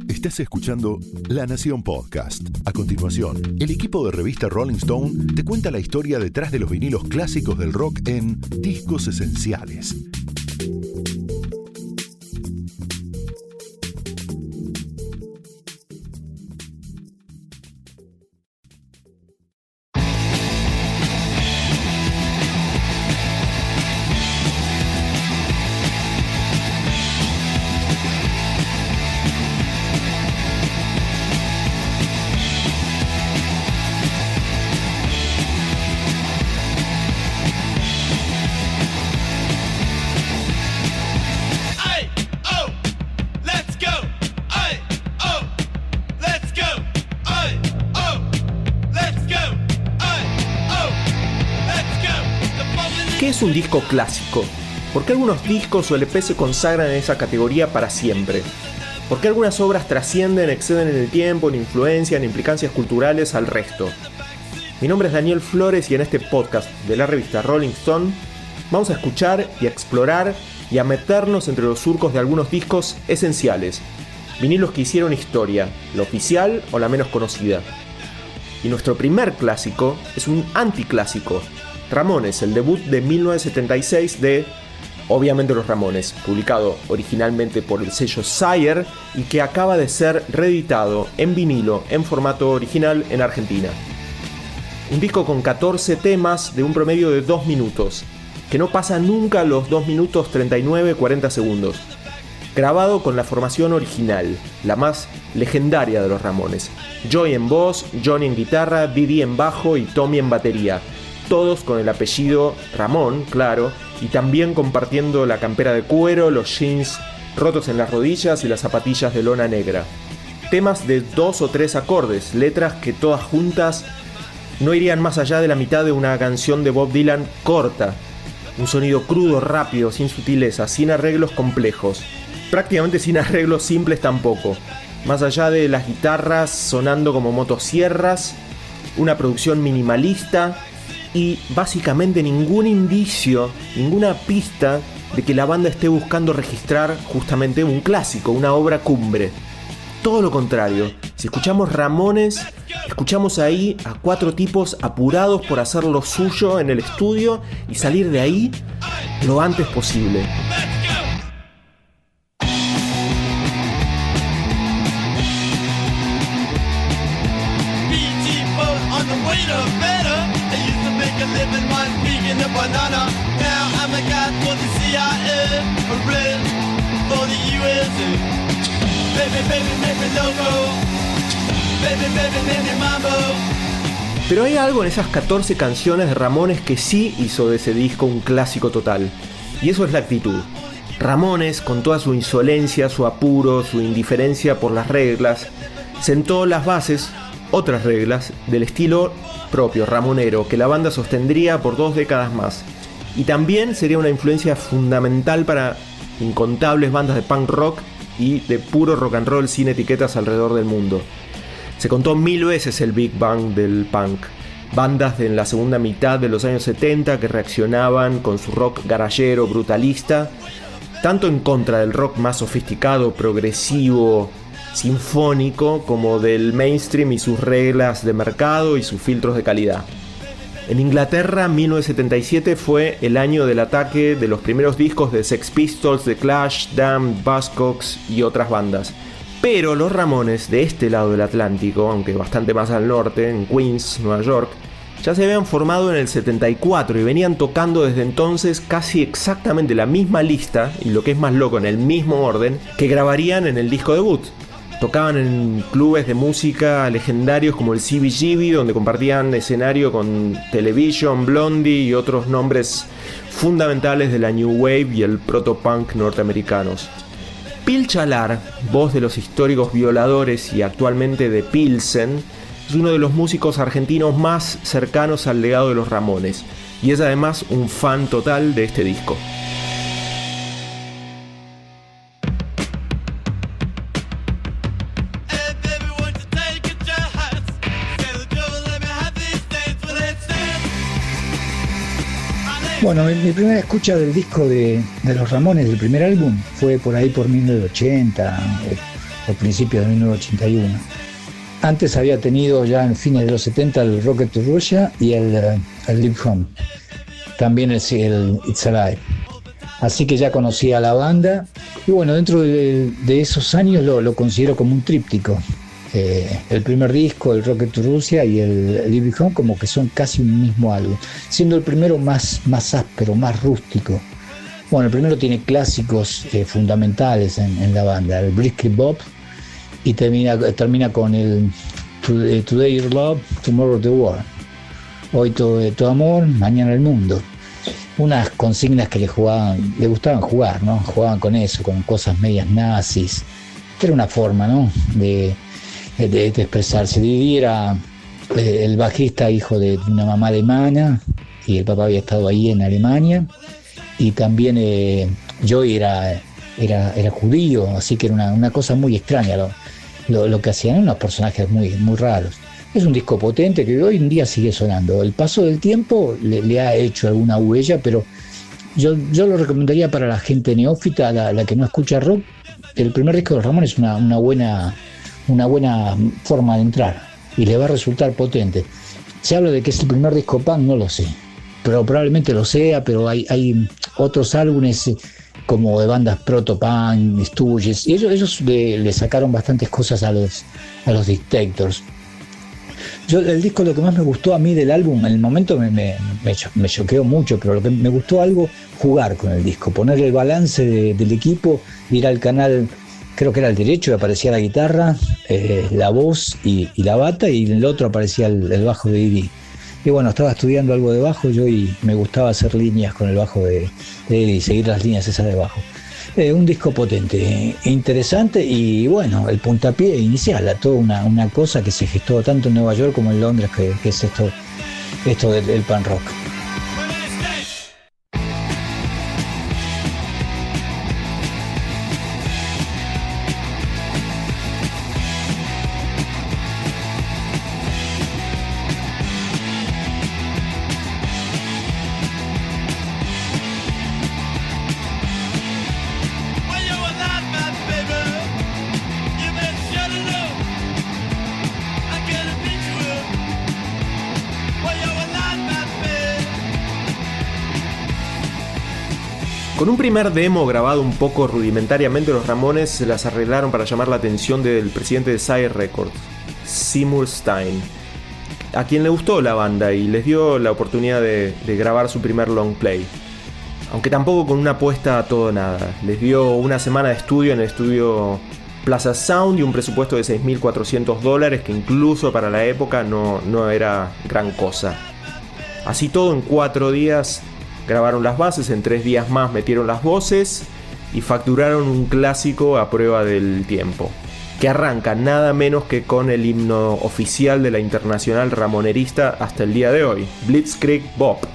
Estás escuchando La Nación Podcast. A continuación, el equipo de revista Rolling Stone te cuenta la historia detrás de los vinilos clásicos del rock en Discos Esenciales. ¿Qué es un disco clásico? ¿Por qué algunos discos o LP se consagran en esa categoría para siempre? ¿Por qué algunas obras trascienden, exceden en el tiempo, en influencia, en implicancias culturales al resto? Mi nombre es Daniel Flores y en este podcast de la revista Rolling Stone vamos a escuchar y a explorar y a meternos entre los surcos de algunos discos esenciales, vinilos que hicieron historia, la oficial o la menos conocida. Y nuestro primer clásico es un anticlásico, Ramones, el debut de 1976 de, obviamente, Los Ramones, publicado originalmente por el sello Sire y que acaba de ser reeditado en vinilo en formato original en Argentina. Un disco con 14 temas de un promedio de 2 minutos, que no pasa nunca los 2 minutos 39-40 segundos. Grabado con la formación original, la más legendaria de Los Ramones. Joey en voz, Johnny en guitarra, Didi en bajo y Tommy en batería. Todos con el apellido Ramón, claro, y también compartiendo la campera de cuero, los jeans rotos en las rodillas y las zapatillas de lona negra. Temas de 2 o 3 acordes, letras que todas juntas no irían más allá de la mitad de una canción de Bob Dylan corta. Un sonido crudo, rápido, sin sutileza, sin arreglos complejos. Prácticamente sin arreglos simples tampoco. Más allá de las guitarras sonando como motosierras, una producción minimalista y básicamente ningún indicio, ninguna pista de que la banda esté buscando registrar justamente un clásico, una obra cumbre. Todo lo contrario, si escuchamos Ramones, escuchamos ahí a 4 tipos apurados por hacer lo suyo en el estudio y salir de ahí lo antes posible. Pero hay algo en esas 14 canciones de Ramones que sí hizo de ese disco un clásico total, y eso es la actitud. Ramones, con toda su insolencia, su apuro, su indiferencia por las reglas, sentó las bases, otras reglas, del estilo propio ramonero que la banda sostendría por 2 décadas más, y también sería una influencia fundamental para incontables bandas de punk rock y de puro rock and roll sin etiquetas alrededor del mundo. Se contó 1000 veces el Big Bang del punk. Bandas en la segunda mitad de los años 70 que reaccionaban con su rock garagero, brutalista, tanto en contra del rock más sofisticado, progresivo, sinfónico, como del mainstream y sus reglas de mercado y sus filtros de calidad. En Inglaterra, 1977 fue el año del ataque de los primeros discos de Sex Pistols, The Clash, Damned, Buzzcocks y otras bandas. Pero los Ramones, de este lado del Atlántico, aunque bastante más al norte, en Queens, Nueva York, ya se habían formado en el 74 y venían tocando desde entonces casi exactamente la misma lista, y lo que es más loco, en el mismo orden, que grabarían en el disco debut. Tocaban en clubes de música legendarios como el CBGB, donde compartían escenario con Television, Blondie y otros nombres fundamentales de la New Wave y el proto-punk norteamericanos. Phil Chalar, voz de los históricos Violadores y actualmente de Pilsen, es uno de los músicos argentinos más cercanos al legado de los Ramones y es además un fan total de este disco. I Bueno, mi primera escucha del disco de los Ramones, del primer álbum, fue por ahí por 1980 o principios de 1981. Antes había tenido ya en fines de los 70 el Rocket to Russia y el Live Home. También el It's Alive. Así que ya conocía a la banda. Y bueno, dentro de esos años lo considero como un tríptico. El primer disco, el Rocket to Russia y el Live Home, como que son casi un mismo álbum. Siendo el primero más áspero, más rústico. Bueno, el primero tiene clásicos fundamentales en la banda. El Brisket Bob. Y termina con el Today Your Love, Tomorrow the War. Hoy todo amor, mañana el mundo. Unas consignas que le gustaban jugar, ¿no? Jugaban con eso, con cosas medias nazis. Era una forma, ¿no? de expresarse. Didi era el bajista, hijo de una mamá alemana, y el papá había estado ahí en Alemania. Y también Joey era judío, así que era una cosa muy extraña lo que hacían, unos personajes muy raros. Es un disco potente que hoy en día sigue sonando. El paso del tiempo le ha hecho alguna huella, pero yo lo recomendaría para la gente neófita, la que no escucha rock. El primer disco de los Ramones es una buena forma de entrar y le va a resultar potente. Se habla de que es el primer disco punk, no lo sé, pero probablemente lo sea, pero hay otros álbumes como de bandas proto-punk, Stooges, y ellos le sacaron bastantes cosas a los Dictators. El disco, lo que más me gustó a mí del álbum, en el momento me choqueó mucho, pero lo que me gustó algo, jugar con el disco, poner el balance del equipo, ir al canal, creo que era el derecho, y aparecía la guitarra, la voz y la bata, y en el otro aparecía el bajo de Didi. Y bueno, estaba estudiando algo de bajo yo y me gustaba hacer líneas con el bajo de Didi, seguir las líneas esas de bajo. Un disco potente, interesante y bueno, el puntapié inicial a toda una cosa que se gestó tanto en Nueva York como en Londres, que es esto del punk rock. Con un primer demo grabado un poco rudimentariamente, los Ramones se las arreglaron para llamar la atención del presidente de Sire Records, Seymour Stein, a quien le gustó la banda y les dio la oportunidad de grabar su primer long play. Aunque tampoco con una apuesta a todo nada. Les dio una semana de estudio en el estudio Plaza Sound y un presupuesto de $6.400, que incluso para la época no era gran cosa. Así todo, en 4 días grabaron las bases, en 3 días más metieron las voces y facturaron un clásico a prueba del tiempo, que arranca nada menos que con el himno oficial de la Internacional Ramonerista hasta el día de hoy, Blitzkrieg Bop,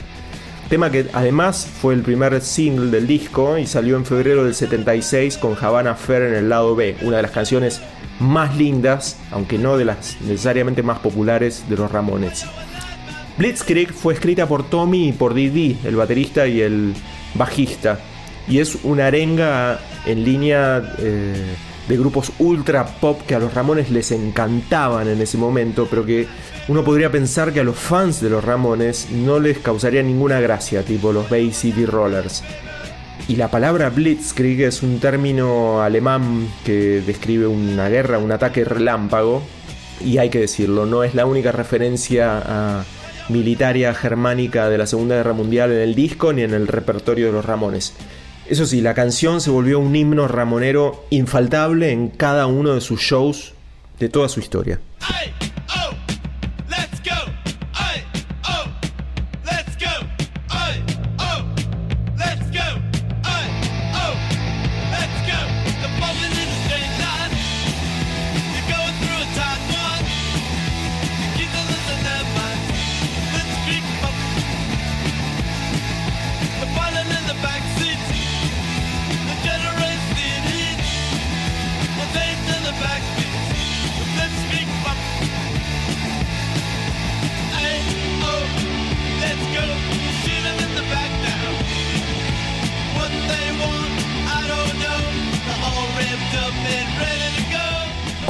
tema que además fue el primer single del disco y salió en febrero del 76 con Havana Fair en el lado B, una de las canciones más lindas, aunque no de las necesariamente más populares de los Ramones. Blitzkrieg fue escrita por Tommy y por Didi, el baterista y el bajista, y es una arenga en línea de grupos ultra pop que a los Ramones les encantaban en ese momento, pero que uno podría pensar que a los fans de los Ramones no les causaría ninguna gracia, tipo los Bay City Rollers. Y la palabra Blitzkrieg es un término alemán que describe una guerra, un ataque relámpago, y hay que decirlo, no es la única referencia a militaria germánica de la Segunda Guerra Mundial en el disco ni en el repertorio de los Ramones. Eso sí, la canción se volvió un himno ramonero infaltable en cada uno de sus shows de toda su historia.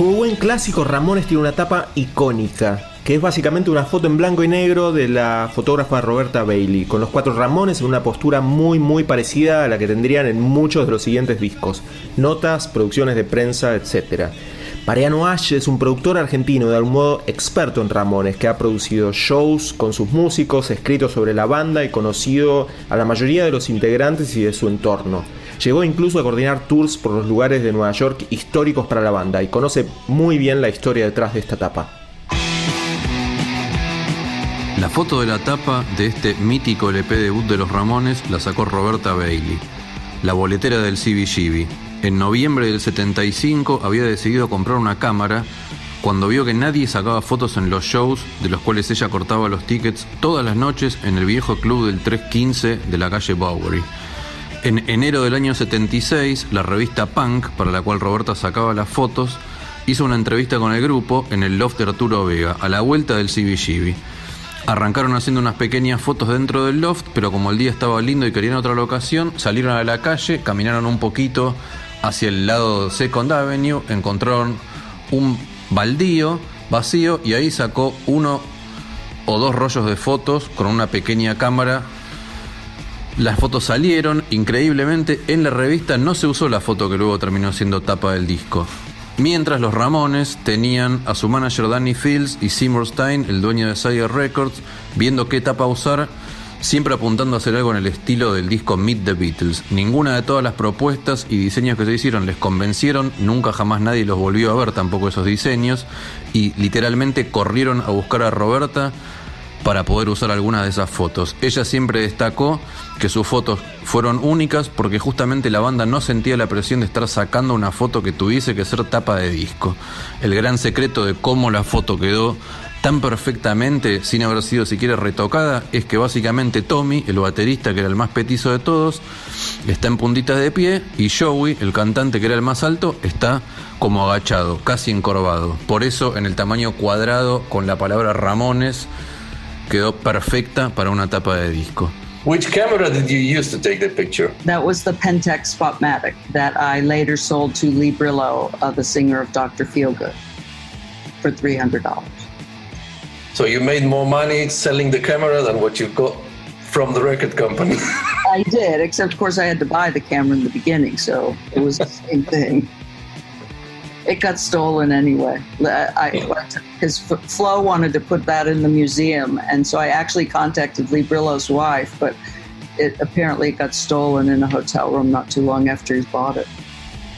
Como buen clásico, Ramones tiene una tapa icónica, que es básicamente una foto en blanco y negro de la fotógrafa Roberta Bailey, con los 4 Ramones en una postura muy parecida a la que tendrían en muchos de los siguientes discos, notas, producciones de prensa, etc. Mariano Ash es un productor argentino de algún modo experto en Ramones, que ha producido shows con sus músicos, escrito sobre la banda y conocido a la mayoría de los integrantes y de su entorno. Llegó incluso a coordinar tours por los lugares de Nueva York históricos para la banda y conoce muy bien la historia detrás de esta tapa. La foto de la tapa de este mítico LP debut de los Ramones la sacó Roberta Bailey, la boletera del CBGB. En noviembre del 75 había decidido comprar una cámara cuando vio que nadie sacaba fotos en los shows de los cuales ella cortaba los tickets todas las noches en el viejo club del 315 de la calle Bowery. En enero del año 76, la revista Punk, para la cual Roberta sacaba las fotos, hizo una entrevista con el grupo en el loft de Arturo Vega, a la vuelta del CBGB. Arrancaron haciendo unas pequeñas fotos dentro del loft, pero como el día estaba lindo y querían otra locación, salieron a la calle, caminaron un poquito hacia el lado de Second Avenue, encontraron un baldío vacío y ahí sacó 1 o 2 rollos de fotos con una pequeña cámara. Las fotos salieron, increíblemente en la revista no se usó la foto que luego terminó siendo tapa del disco. Mientras los Ramones tenían a su manager Danny Fields y Seymour Stein, el dueño de Sire Records, viendo qué tapa usar, siempre apuntando a hacer algo en el estilo del disco Meet the Beatles. Ninguna de todas las propuestas y diseños que se hicieron les convencieron, nunca jamás nadie los volvió a ver tampoco esos diseños, y literalmente corrieron a buscar a Roberta para poder usar algunas de esas fotos. Ella siempre destacó que sus fotos fueron únicas porque justamente la banda no sentía la presión de estar sacando una foto que tuviese que ser tapa de disco. El gran secreto de cómo la foto quedó tan perfectamente, sin haber sido siquiera retocada, es que básicamente Tommy, el baterista, que era el más petizo de todos, está en puntitas de pie, y Joey, el cantante, que era el más alto, está como agachado, casi encorvado. Por eso, en el tamaño cuadrado, con la palabra Ramones, quedó perfecta para una tapa de disco. Which camera did you use to take the picture? That was the Pentax Spotmatic that I later sold to Lee Brillo, the singer of Dr. Feelgood, for $300. So you made more money selling the camera than what you got from the record company. I did, except of course I had to buy the camera in the beginning, so it was the same thing. It got stolen anyway. Because Flo wanted to put that in the museum, and so I actually contacted Lee Brillo's wife, but apparently got stolen in a hotel room not too long after he bought it.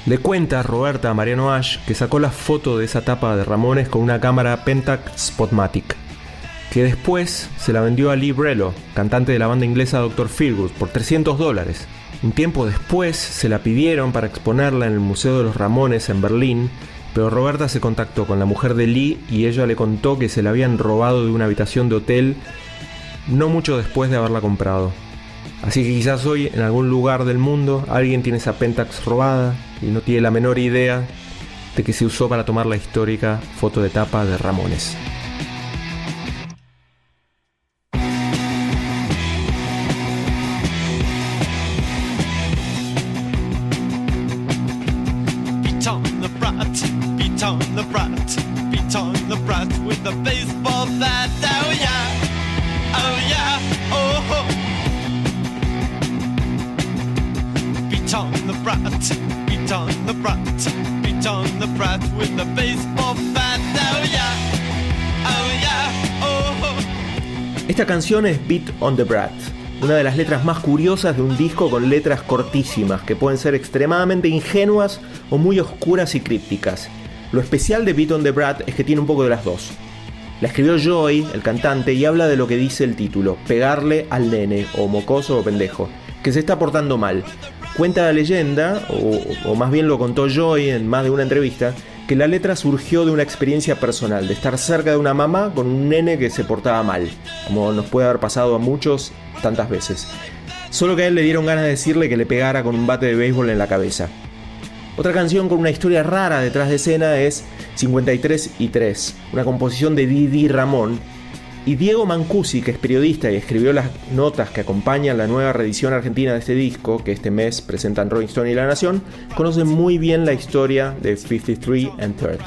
Le cuenta Roberta a Mariano Ash que sacó la foto de esa tapa de Ramones con una cámara Pentax Spotmatic, que después se la vendió a Lee Brillo, cantante de la banda inglesa Dr. Feelgood, por $300. Un tiempo después se la pidieron para exponerla en el Museo de los Ramones en Berlín, pero Roberta se contactó con la mujer de Lee y ella le contó que se la habían robado de una habitación de hotel no mucho después de haberla comprado. Así que quizás hoy en algún lugar del mundo alguien tiene esa Pentax robada y no tiene la menor idea de que se usó para tomar la histórica foto de tapa de Ramones. Esta canción es Beat on the Brat, una de las letras más curiosas de un disco con letras cortísimas que pueden ser extremadamente ingenuas o muy oscuras y crípticas. Lo especial de Beat on the Brat es que tiene un poco de las dos. La escribió Joey, el cantante, y habla de lo que dice el título: pegarle al nene, o mocoso o pendejo, que se está portando mal. Cuenta la leyenda, o más bien lo contó Joey en más de una entrevista, que la letra surgió de una experiencia personal, de estar cerca de una mamá con un nene que se portaba mal, como nos puede haber pasado a muchos tantas veces. Solo que a él le dieron ganas de decirle que le pegara con un bate de béisbol en la cabeza. Otra canción con una historia rara detrás de escena es 53 y 3, una composición de Didi Ramón, y Diego Mancusi, que es periodista y escribió las notas que acompañan la nueva reedición argentina de este disco, que este mes presentan Rolling Stone y La Nación, conoce muy bien la historia de 53 and 3.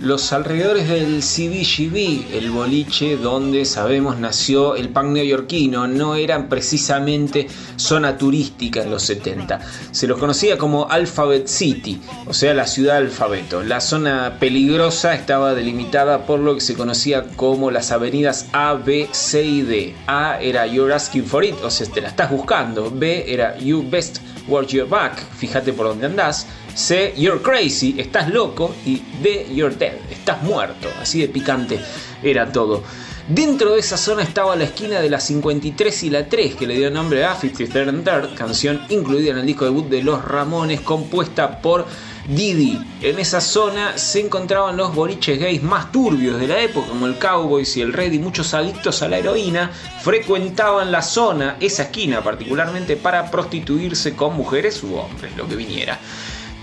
los alrededores del CBGB, el boliche donde sabemos nació el punk neoyorquino, no eran precisamente zona turística en los 70. Se los conocía como Alphabet City, o sea, la ciudad alfabeto. La zona peligrosa estaba delimitada por lo que se conocía como las avenidas A, B, C y D. A era You're Asking For It, o sea, te la estás buscando. B era You Best Watch Your Back, fíjate por dónde andás. C, You're Crazy, estás loco. Y D, You're Dead, estás muerto. Así de picante era todo. Dentro de esa zona estaba la esquina de la 53 y la 3, que le dio nombre a 53rd and 3rd, canción incluida en el disco debut de Los Ramones, compuesta por Didi. En esa zona se encontraban los boliches gays más turbios de la época, como el Cowboys y el Red, y muchos adictos a la heroína frecuentaban la zona, esa esquina particularmente, para prostituirse con mujeres u hombres, lo que viniera.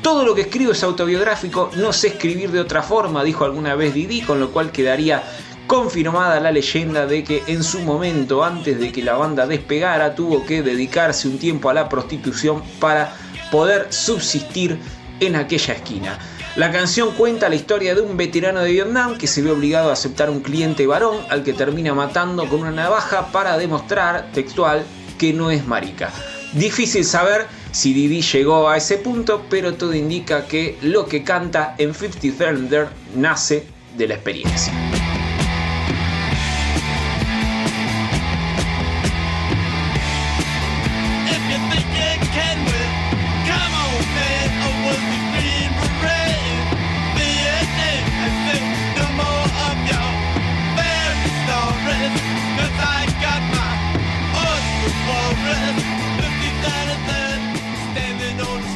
Todo lo que escribo es autobiográfico, no sé escribir de otra forma, dijo alguna vez Didi, con lo cual quedaría confirmada la leyenda de que en su momento, antes de que la banda despegara, tuvo que dedicarse un tiempo a la prostitución para poder subsistir en aquella esquina. La canción cuenta la historia de un veterano de Vietnam que se ve obligado a aceptar un cliente varón al que termina matando con una navaja para demostrar, textual, que no es marica. Difícil saber si Didi llegó a ese punto, pero todo indica que lo que canta en 53rd and 3rd nace de la experiencia.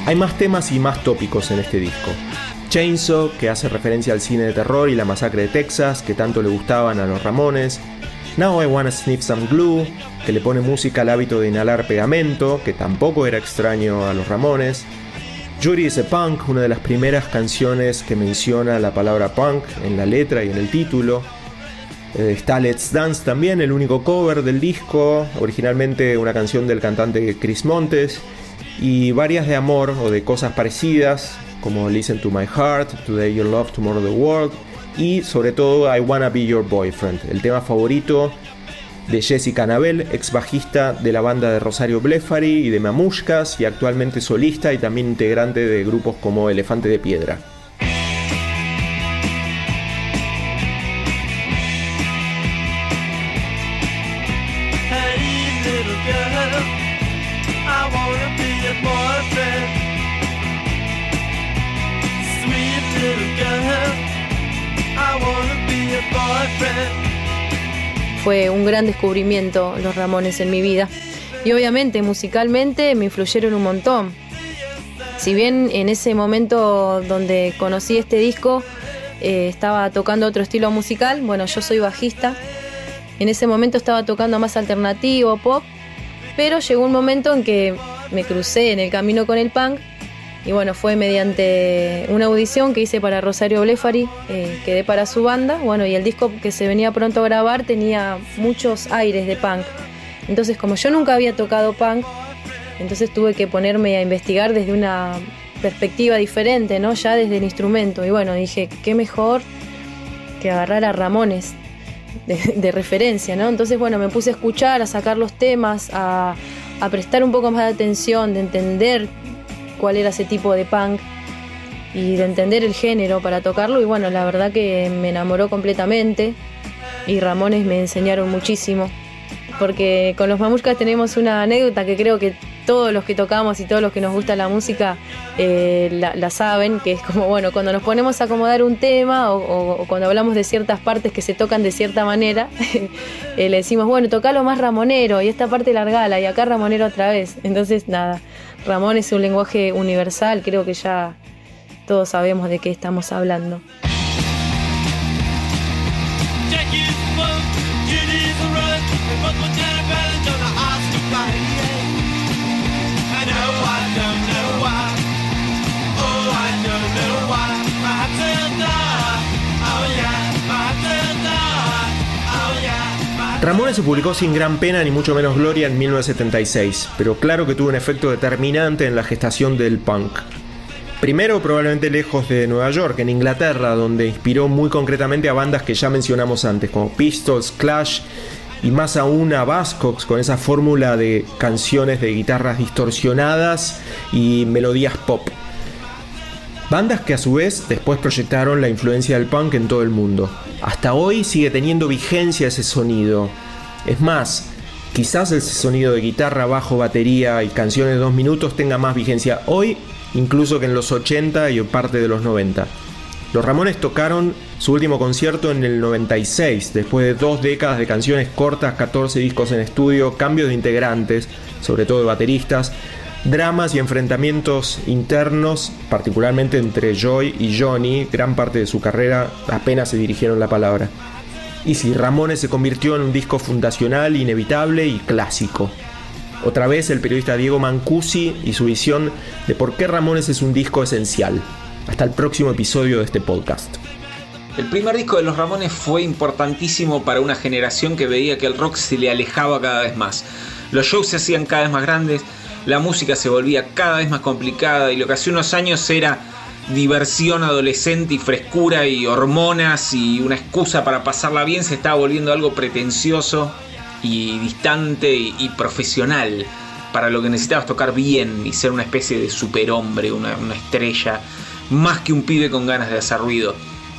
Hay más temas y más tópicos en este disco. Chainsaw, que hace referencia al cine de terror y la masacre de Texas, que tanto le gustaban a los Ramones. Now I Wanna Sniff Some Glue, que le pone música al hábito de inhalar pegamento, que tampoco era extraño a los Ramones. Judy is a Punk, una de las primeras canciones que menciona la palabra punk en la letra y en el título. Está Let's Dance también, el único cover del disco, originalmente una canción del cantante Chris Montes, y varias de amor o de cosas parecidas, como Listen to My Heart, Today Your Love, Tomorrow the World, y sobre todo I Wanna Be Your Boyfriend, el tema favorito de Jessica Anabel, ex bajista de la banda de Rosario Blefari y de Mamushkas, y actualmente solista y también integrante de grupos como Elefante de Piedra. Fue un gran descubrimiento los Ramones en mi vida y obviamente musicalmente me influyeron un montón. Si bien en ese momento donde conocí este disco estaba tocando otro estilo musical, bueno, yo soy bajista, en ese momento estaba tocando más alternativo, pop, pero llegó un momento en que me crucé en el camino con el punk. Y bueno, fue mediante una audición que hice para Rosario Blefari, quedé para su banda. Bueno, y el disco que se venía pronto a grabar tenía muchos aires de punk. Entonces, como yo nunca había tocado punk, entonces tuve que ponerme a investigar desde una perspectiva diferente, ¿no? Ya desde el instrumento. Y bueno, dije, qué mejor que agarrar a Ramones de referencia, ¿no? Entonces, bueno, me puse a escuchar, a sacar los temas, a prestar un poco más de atención, de entender cuál era ese tipo de punk y de entender el género para tocarlo, y bueno, la verdad que me enamoró completamente y Ramones me enseñaron muchísimo, porque con los Mamushkas tenemos una anécdota que creo que todos los que tocamos y todos los que nos gusta la música la saben, que es como, bueno, cuando nos ponemos a acomodar un tema o cuando hablamos de ciertas partes que se tocan de cierta manera, le decimos, bueno, tocalo más ramonero y esta parte largala y acá ramonero otra vez. Entonces, nada, Ramón es un lenguaje universal, creo que ya todos sabemos de qué estamos hablando. Ramones se publicó sin gran pena ni mucho menos gloria en 1976, pero claro que tuvo un efecto determinante en la gestación del punk. Primero, probablemente lejos de Nueva York, en Inglaterra, donde inspiró muy concretamente a bandas que ya mencionamos antes, como Pistols, Clash y más aún a Buzzcocks, con esa fórmula de canciones de guitarras distorsionadas y melodías pop. Bandas que a su vez después proyectaron la influencia del punk en todo el mundo. Hasta hoy sigue teniendo vigencia ese sonido. Es más, quizás ese sonido de guitarra, bajo, batería y canciones de 2 minutos tenga más vigencia hoy incluso que en los 80 y parte de los 90. Los Ramones tocaron su último concierto en el 96, después de 2 décadas de canciones cortas, 14 discos en estudio, cambios de integrantes, sobre todo de bateristas, dramas y enfrentamientos internos, particularmente entre Joy y Johnny. Gran parte de su carrera apenas se dirigieron la palabra. Y sí, Ramones se convirtió en un disco fundacional, inevitable y clásico. Otra vez el periodista Diego Mancusi y su visión de por qué Ramones es un disco esencial. Hasta el próximo episodio de este podcast. El primer disco de los Ramones fue importantísimo para una generación que veía que el rock se le alejaba cada vez más. Los shows se hacían cada vez más grandes, la música se volvía cada vez más complicada y lo que hace unos años era diversión adolescente y frescura y hormonas y una excusa para pasarla bien se estaba volviendo algo pretencioso y distante y profesional, para lo que necesitabas tocar bien y ser una especie de superhombre, una estrella, más que un pibe con ganas de hacer ruido.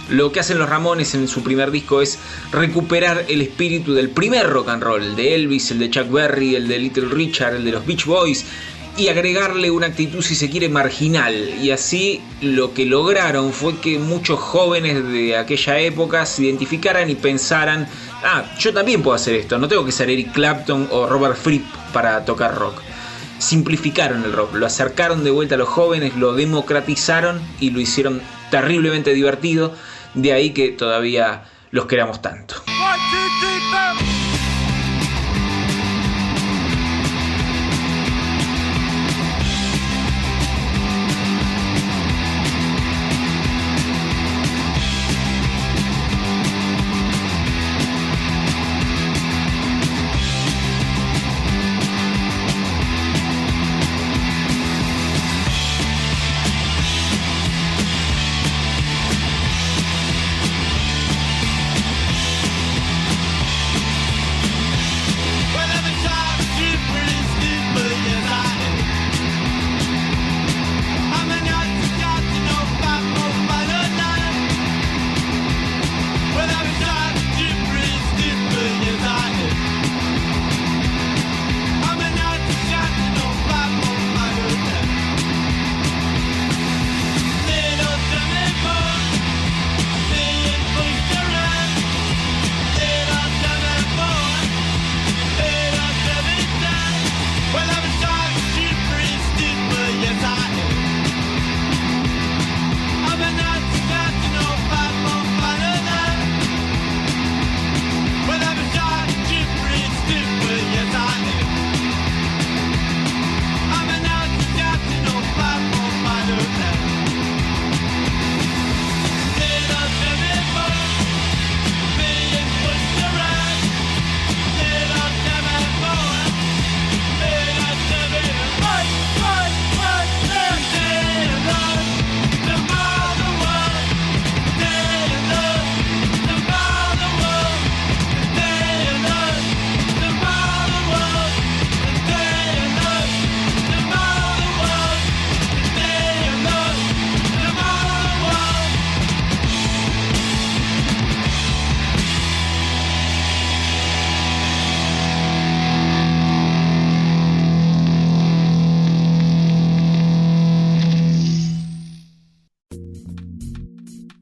Lo que hacen los Ramones en su primer disco es recuperar el espíritu del primer rock and roll, el de Elvis, el de Chuck Berry, el de Little Richard, el de los Beach Boys, y agregarle una actitud, si se quiere, marginal. Y así lo que lograron fue que muchos jóvenes de aquella época se identificaran y pensaran: yo también puedo hacer esto, no tengo que ser Eric Clapton o Robert Fripp para tocar rock. Simplificaron el rock, lo acercaron de vuelta a los jóvenes, lo democratizaron y lo hicieron terriblemente divertido. De ahí que todavía los queramos tanto.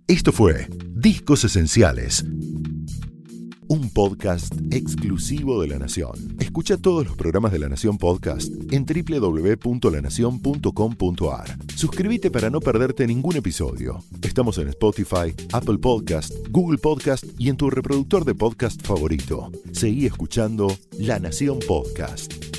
Esto fue Discos Esenciales, un podcast exclusivo de La Nación. Escucha todos los programas de La Nación Podcast en www.lanacion.com.ar. Suscríbete para no perderte ningún episodio. Estamos en Spotify, Apple Podcast, Google Podcast y en tu reproductor de podcast favorito. Seguí escuchando La Nación Podcast.